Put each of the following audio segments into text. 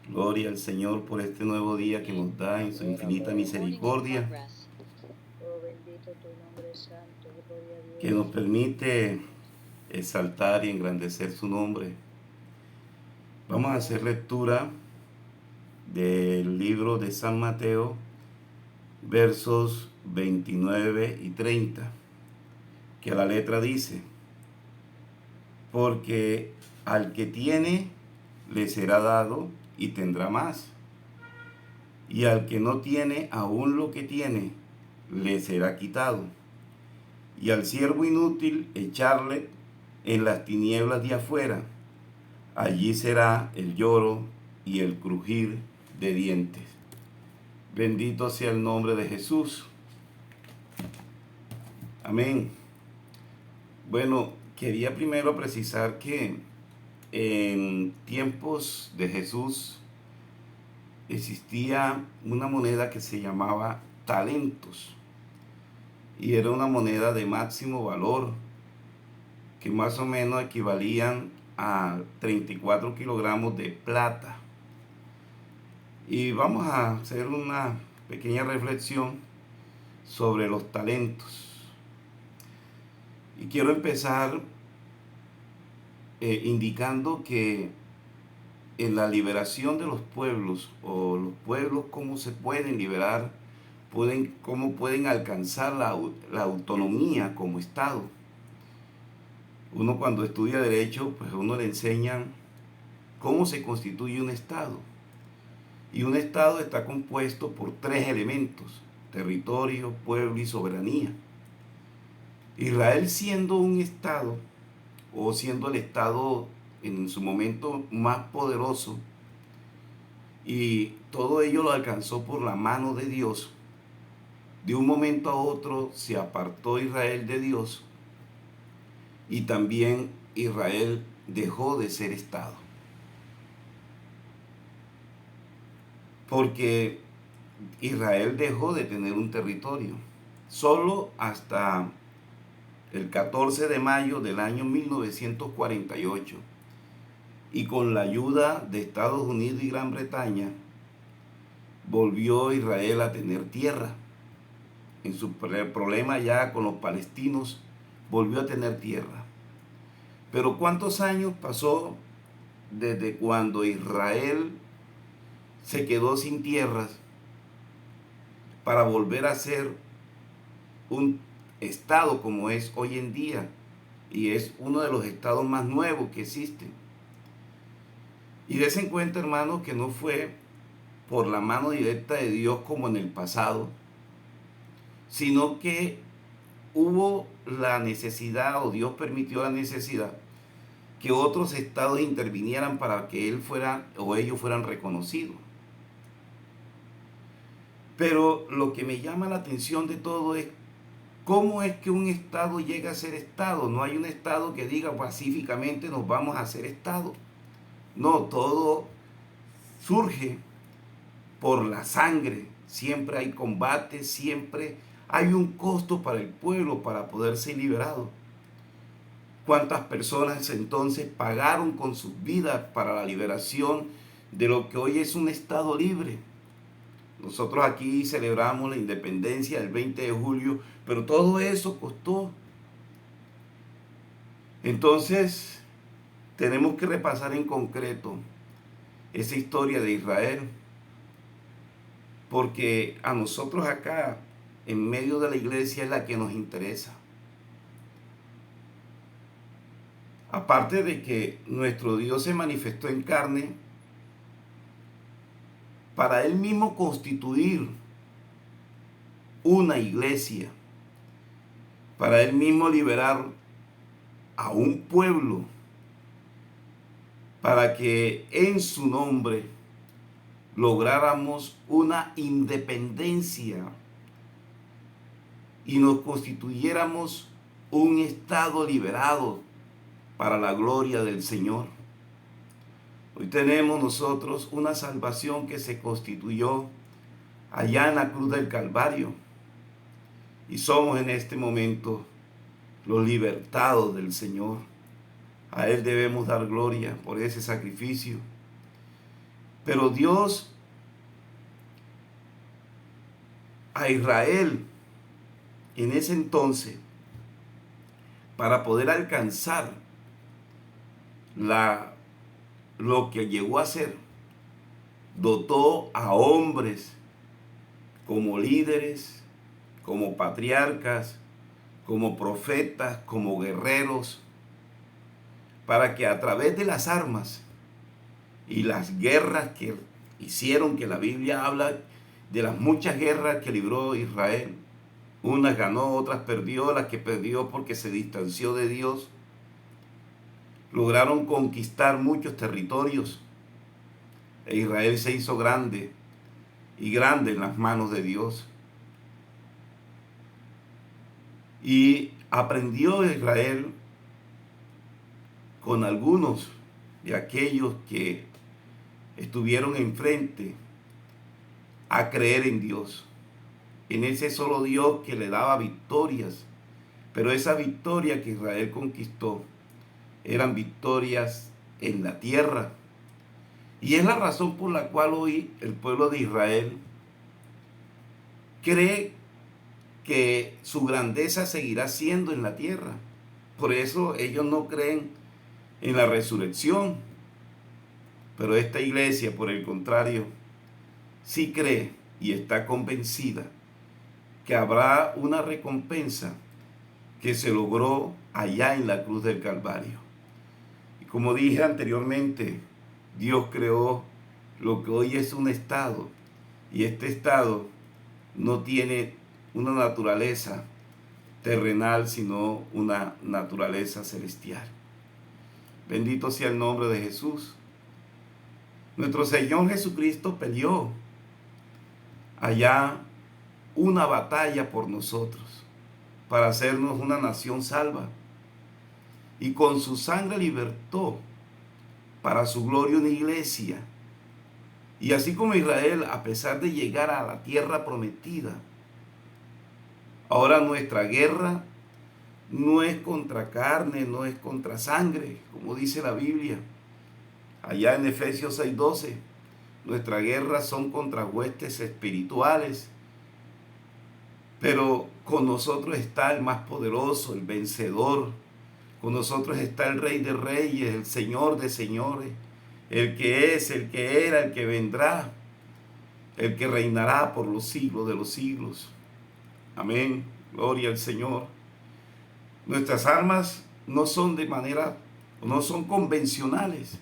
Gloria al Señor por este nuevo día que nos da en su infinita misericordia, Oh, bendito tu nombre santo, gloria a que nos Dios. permite exaltar y engrandecer su nombre. Vamos a hacer lectura del libro de San Mateo, versos 29 y 30, que a la letra dice: porque al que tiene le será dado y tendrá más, y al que no tiene aún lo que tiene le será quitado. Y al siervo inútil echarle en las tinieblas de afuera, allí será el lloro y el crujir de dientes. Bendito sea el nombre de Jesús. Amén. Bueno, quería primero precisar que en tiempos de Jesús existía una moneda que se llamaba talentos, y era una moneda de máximo valor que más o menos equivalían a 34 kilogramos de plata. Y vamos a hacer una pequeña reflexión sobre los talentos. Y quiero empezar indicando que en la liberación de los pueblos, o los pueblos cómo se pueden liberar, cómo pueden alcanzar la autonomía como Estado. Uno cuando estudia Derecho, pues uno le enseñan cómo se constituye un Estado. Y un Estado está compuesto por tres elementos: territorio, pueblo y soberanía. Israel, siendo un Estado, o siendo el Estado en su momento más poderoso, y todo ello lo alcanzó por la mano de Dios, de un momento a otro se apartó Israel de Dios, y también Israel dejó de ser Estado. Porque Israel dejó de tener un territorio. Solo hasta el 14 de mayo del año 1948, y con la ayuda de Estados Unidos y Gran Bretaña, volvió Israel a tener tierra. En su problema ya con los palestinos, volvió a tener tierra. Pero ¿cuántos años pasó desde cuando Israel se quedó sin tierras para volver a ser un estado como es hoy en día? Y es uno de los estados más nuevos que existen. Y des en cuenta, hermanos, que no fue por la mano directa de Dios como en el pasado, sino que hubo la necesidad, o Dios permitió la necesidad, que otros estados intervinieran para que él fuera, o ellos fueran reconocidos. Pero lo que me llama la atención de todo es cómo es que un estado llega a ser estado. No hay un estado que diga pacíficamente nos vamos a hacer estado. No, todo surge por la sangre. Siempre hay combate, siempre hay un costo para el pueblo para poder ser liberado. ¿Cuántas personas entonces pagaron con sus vidas para la liberación de lo que hoy es un estado libre? Nosotros aquí celebramos la independencia el 20 de julio, pero todo eso costó. Entonces, tenemos que repasar en concreto esa historia de Israel, porque a nosotros acá, en medio de la iglesia, es la que nos interesa. Aparte de que nuestro Dios se manifestó en carne para él mismo constituir una iglesia, para él mismo liberar a un pueblo, para que en su nombre lográramos una independencia y nos constituyéramos un estado liberado para la gloria del Señor. Hoy tenemos nosotros una salvación que se constituyó allá en la cruz del Calvario, y somos en este momento los libertados del Señor. A Él debemos dar gloria por ese sacrificio. Pero Dios a Israel en ese entonces, para poder alcanzar lo que llegó a ser, dotó a hombres como líderes, como patriarcas, como profetas, como guerreros, para que a través de las armas y las guerras que hicieron, que la Biblia habla de las muchas guerras que libró Israel, unas ganó, otras perdió, las que perdió porque se distanció de Dios, lograron conquistar muchos territorios, e Israel se hizo grande y grande en las manos de Dios. Y aprendió Israel con algunos de aquellos que estuvieron enfrente a creer en Dios, en ese solo Dios que le daba victorias. Pero esa victoria que Israel conquistó eran victorias en la tierra. Y es la razón por la cual hoy el pueblo de Israel cree que su grandeza seguirá siendo en la tierra. Por eso ellos no creen en la resurrección. Pero esta iglesia, por el contrario, sí cree y está convencida que habrá una recompensa que se logró allá en la cruz del Calvario. Y como dije anteriormente, Dios creó lo que hoy es un estado, y este estado no tiene una naturaleza terrenal, sino una naturaleza celestial. Bendito sea el nombre de Jesús. Nuestro Señor Jesucristo peleó allá una batalla por nosotros, para hacernos una nación salva. Y con su sangre libertó para su gloria una iglesia. Y así como Israel, a pesar de llegar a la tierra prometida, ahora nuestra guerra no es contra carne, no es contra sangre, como dice la Biblia. Allá en Efesios 6:12, nuestra guerra son contra huestes espirituales. Pero con nosotros está el más poderoso, el vencedor. Con nosotros está el Rey de Reyes, el Señor de Señores, el que es, el que era, el que vendrá, el que reinará por los siglos de los siglos. Amén. Gloria al Señor. Nuestras armas no son de manera, no son convencionales.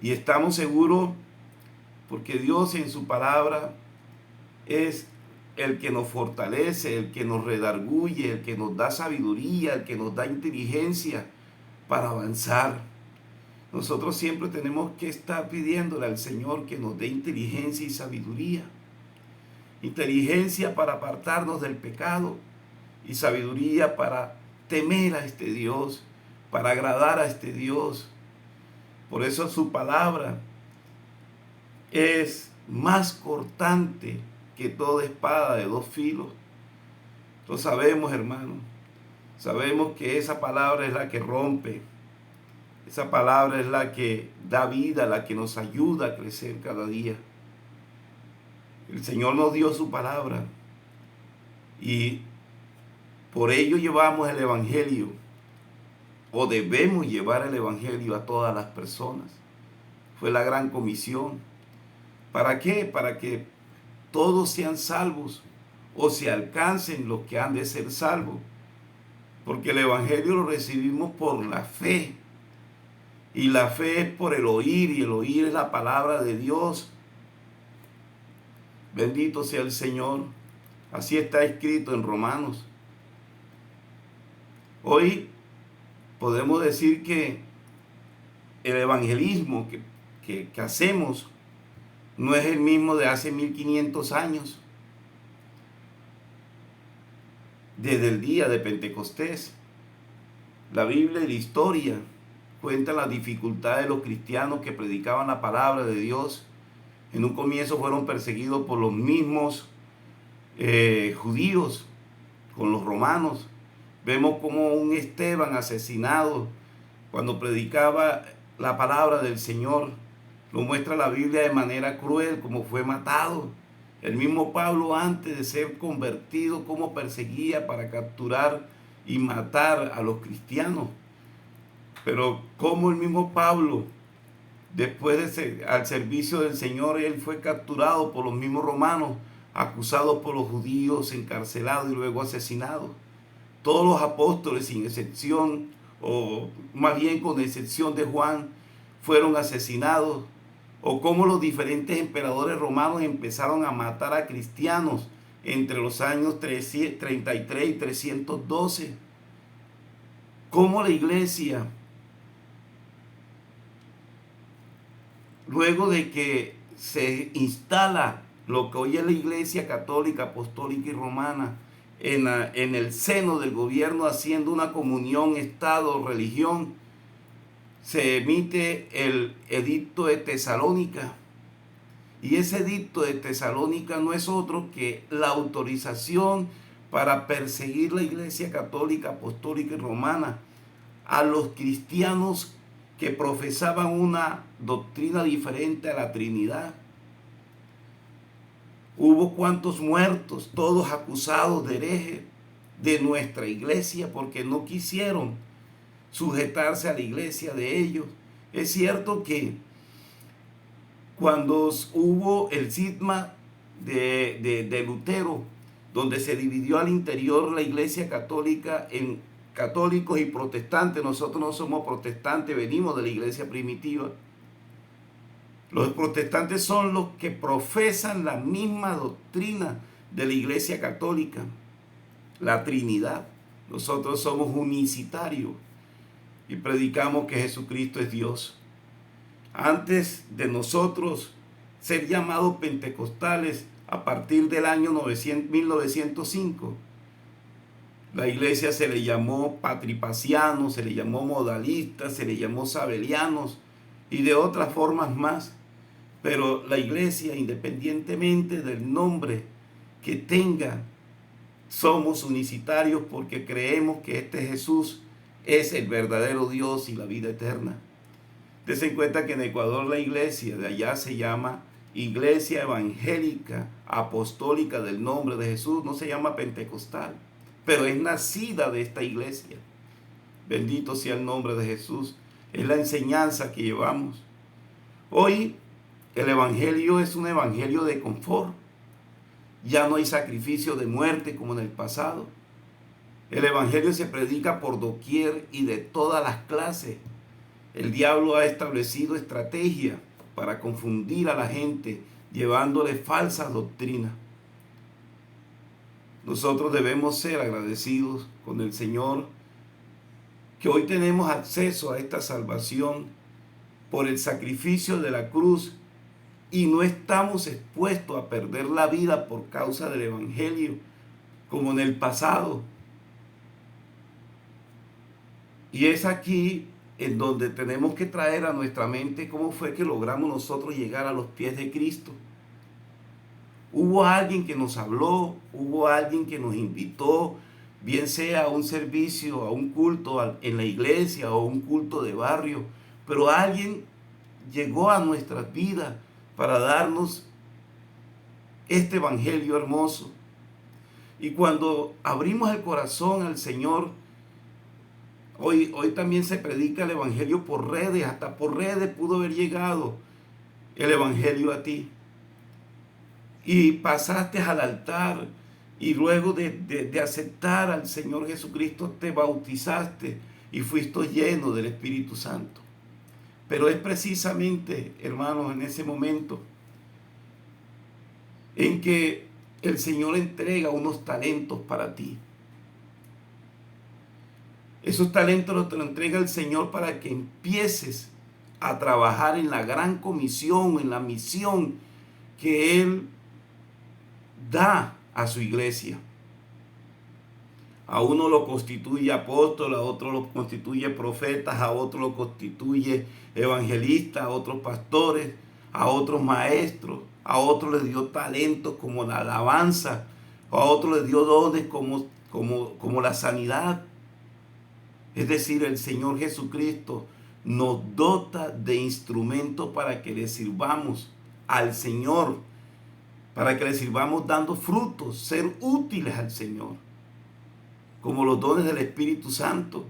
Y estamos seguros porque Dios en su palabra es el que nos fortalece, el que nos redarguye, el que nos da sabiduría, el que nos da inteligencia para avanzar. Nosotros siempre tenemos que estar pidiéndole al Señor que nos dé inteligencia y sabiduría. Inteligencia para apartarnos del pecado y sabiduría para temer a este Dios, para agradar a este Dios. Por eso su palabra es más cortante que toda espada de dos filos. Lo sabemos, hermano. Sabemos que esa palabra es la que rompe. Esa palabra es la que da vida, la que nos ayuda a crecer cada día. El Señor nos dio su palabra y por ello llevamos el Evangelio, o debemos llevar el Evangelio a todas las personas. Fue la gran comisión. ¿Para qué? Para que todos sean salvos o se alcancen los que han de ser salvos. Porque el Evangelio lo recibimos por la fe. Y la fe es por el oír, y el oír es la palabra de Dios. Bendito sea el Señor. Así está escrito en Romanos. Hoy podemos decir que el evangelismo que hacemos no es el mismo de hace 1500 años, desde el día de Pentecostés. La Biblia y la historia cuentan las dificultades de los cristianos que predicaban la palabra de Dios. En un comienzo fueron perseguidos por los mismos judíos, con los romanos. Vemos como un Esteban asesinado cuando predicaba la palabra del Señor. Lo muestra la Biblia de manera cruel, como fue matado. El mismo Pablo, antes de ser convertido, cómo perseguía para capturar y matar a los cristianos. Pero como el mismo Pablo, después de ser al servicio del Señor, él fue capturado por los mismos romanos, acusado por los judíos, encarcelado y luego asesinado. Todos los apóstoles, sin excepción, o más bien con excepción de Juan, fueron asesinados. O cómo los diferentes emperadores romanos empezaron a matar a cristianos entre los años 33 y 312. Cómo la iglesia, luego de que se instala lo que hoy es la Iglesia Católica, Apostólica y Romana, en el seno del gobierno, haciendo una comunión, Estado, religión, se emite el Edicto de Tesalónica. Y ese Edicto de Tesalónica no es otro que la autorización para perseguir la Iglesia Católica, Apostólica y Romana a los cristianos que profesaban una doctrina diferente a la Trinidad. Hubo cuantos muertos, todos acusados de herejes de nuestra iglesia porque no quisieron sujetarse a la iglesia de ellos. Es cierto que cuando hubo el cisma de Lutero, donde se dividió al interior la iglesia católica en católicos y protestantes, nosotros no somos protestantes, venimos de la iglesia primitiva. Los protestantes son los que profesan la misma doctrina de la iglesia católica, la Trinidad. Nosotros somos unicitarios y predicamos que Jesucristo es Dios. Antes de nosotros ser llamados pentecostales, a partir del año 1905, la iglesia se le llamó patripacianos, se le llamó modalistas, se le llamó sabelianos y de otras formas más. Pero la iglesia, independientemente del nombre que tenga, somos unicitarios porque creemos que este Jesús es el verdadero Dios y la vida eterna. Dense en cuenta que en Ecuador la iglesia de allá se llama Iglesia Evangélica Apostólica del Nombre de Jesús, no se llama pentecostal, pero es nacida de esta iglesia. Bendito sea el nombre de Jesús, es la enseñanza que llevamos. Hoy el evangelio es un evangelio de confort. Ya no hay sacrificio de muerte como en el pasado. El evangelio se predica por doquier y de todas las clases. El diablo ha establecido estrategia para confundir a la gente, llevándole falsas doctrinas. Nosotros debemos ser agradecidos con el Señor, que hoy tenemos acceso a esta salvación por el sacrificio de la cruz y no estamos expuestos a perder la vida por causa del evangelio, como en el pasado. Y es aquí en donde tenemos que traer a nuestra mente cómo fue que logramos nosotros llegar a los pies de Cristo. Hubo alguien que nos habló, hubo alguien que nos invitó, bien sea a un servicio, a un culto en la iglesia o un culto de barrio, pero alguien llegó a nuestras vidas para darnos este evangelio hermoso. Y cuando abrimos el corazón al Señor, hoy también se predica el evangelio por redes, hasta por redes pudo haber llegado el evangelio a ti. Y pasaste al altar y luego de aceptar al Señor Jesucristo te bautizaste y fuiste lleno del Espíritu Santo. Pero es precisamente, hermanos, en ese momento en que el Señor entrega unos talentos para ti. Esos talentos te los entrega el Señor para que empieces a trabajar en la gran comisión, en la misión que Él da a su iglesia. A uno lo constituye apóstol, a otro lo constituye profetas, a otro lo constituye evangelistas, a otros pastores, a otros maestros, a otros les dio talentos como la alabanza, a otros les dio dones como la sanidad. Es decir, el Señor Jesucristo nos dota de instrumentos para que le sirvamos al Señor, para que le sirvamos dando frutos, ser útiles al Señor, como los dones del Espíritu Santo,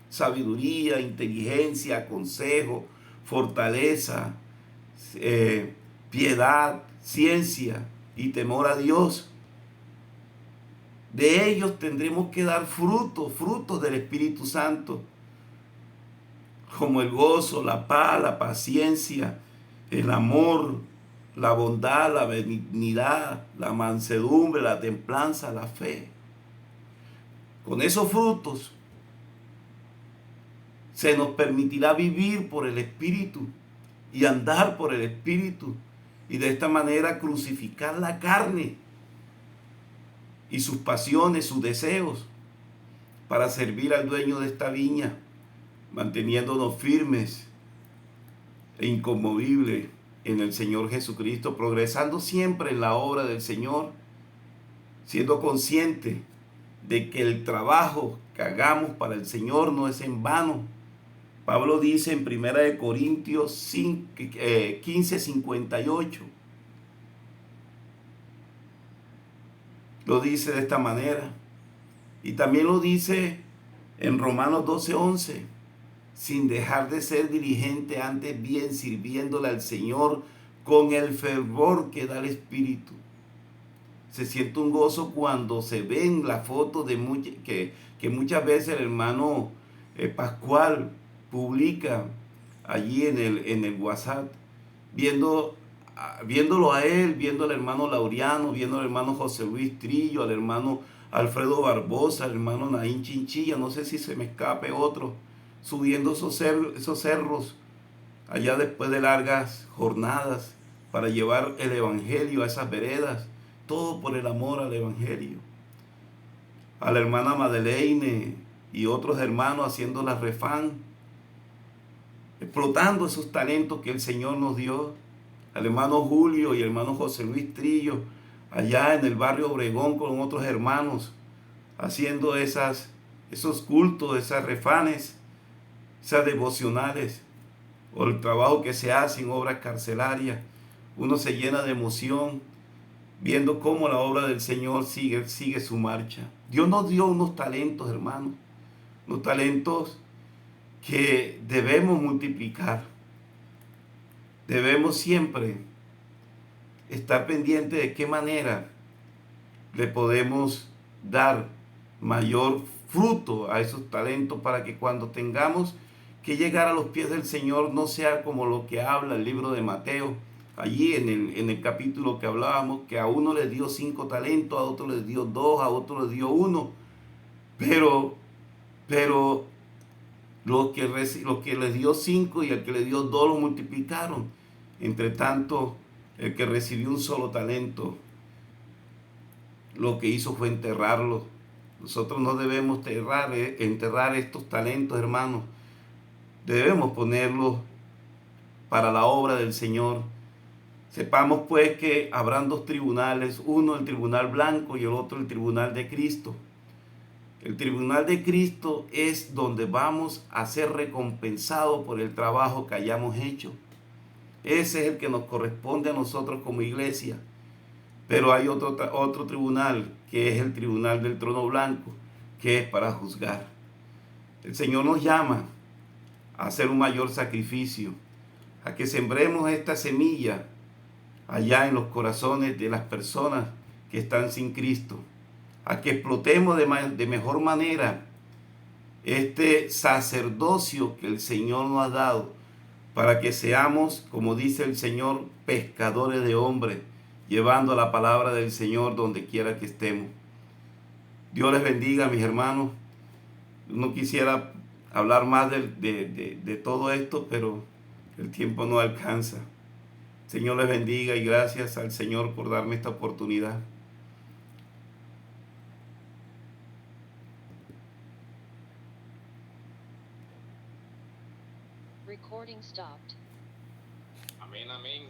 sabiduría, inteligencia, consejo, fortaleza, piedad, ciencia y temor a Dios. De ellos tendremos que dar frutos del Espíritu Santo, como el gozo, la paz, la paciencia, el amor, la bondad, la benignidad, la mansedumbre, la templanza, la fe. Con esos frutos se nos permitirá vivir por el Espíritu y andar por el Espíritu, y de esta manera crucificar la carne y sus pasiones, sus deseos, para servir al dueño de esta viña, manteniéndonos firmes e inconmovibles en el Señor Jesucristo, progresando siempre en la obra del Señor, siendo conscientes de que el trabajo que hagamos para el Señor no es en vano. Pablo dice en 1 Corintios 15:58, lo dice de esta manera, y también lo dice en Romanos 12:11, sin dejar de ser diligente, antes bien sirviéndole al Señor con el fervor que da el Espíritu. Se siente un gozo cuando se ven las fotos que muchas veces el hermano Pascual publica allí en el WhatsApp, viéndolo a él, viendo al hermano Laureano, viendo al hermano José Luis Trillo, al hermano Alfredo Barbosa, al hermano Naín Chinchilla, no sé si se me escape otro, subiendo esos cerros allá después de largas jornadas para llevar el evangelio a esas veredas, todo por el amor al evangelio. A la hermana Madeleine y otros hermanos haciendo la refán, explotando esos talentos que el Señor nos dio. Al hermano Julio y el hermano José Luis Trillo, allá en el barrio Obregón con otros hermanos, haciendo esos cultos, esas refanes, esas devocionales, o el trabajo que se hace en obras carcelarias. Uno se llena de emoción viendo cómo la obra del Señor sigue su marcha. Dios nos dio unos talentos, hermanos, unos talentos que debemos multiplicar. Debemos siempre estar pendientes de qué manera le podemos dar mayor fruto a esos talentos, para que cuando tengamos que llegar a los pies del Señor no sea como lo que habla el libro de Mateo, allí en el capítulo que hablábamos, que a uno le dio 5 talentos, a otro le dio 2, a otro le dio 1, pero los que les dio 5 y el que le dio 2 lo multiplicaron. Entre tanto, el que recibió un solo talento, lo que hizo fue enterrarlo. Nosotros no debemos enterrar estos talentos, hermanos. Debemos ponerlos para la obra del Señor. Sepamos pues que habrán 2 tribunales, uno el tribunal blanco y el otro el tribunal de Cristo. El tribunal de Cristo es donde vamos a ser recompensados por el trabajo que hayamos hecho. Ese es el que nos corresponde a nosotros como iglesia. Pero hay otro tribunal, que es el tribunal del trono blanco, que es para juzgar. El Señor nos llama a hacer un mayor sacrificio, a que sembremos esta semilla allá en los corazones de las personas que están sin Cristo, a que explotemos de mejor manera este sacerdocio que el Señor nos ha dado, para que seamos, como dice el Señor, pescadores de hombres, llevando la palabra del Señor donde quiera que estemos. Dios les bendiga, mis hermanos. No quisiera hablar más de todo esto, pero el tiempo no alcanza. Señor les bendiga y gracias al Señor por darme esta oportunidad. Recording stopped. Amén, amén.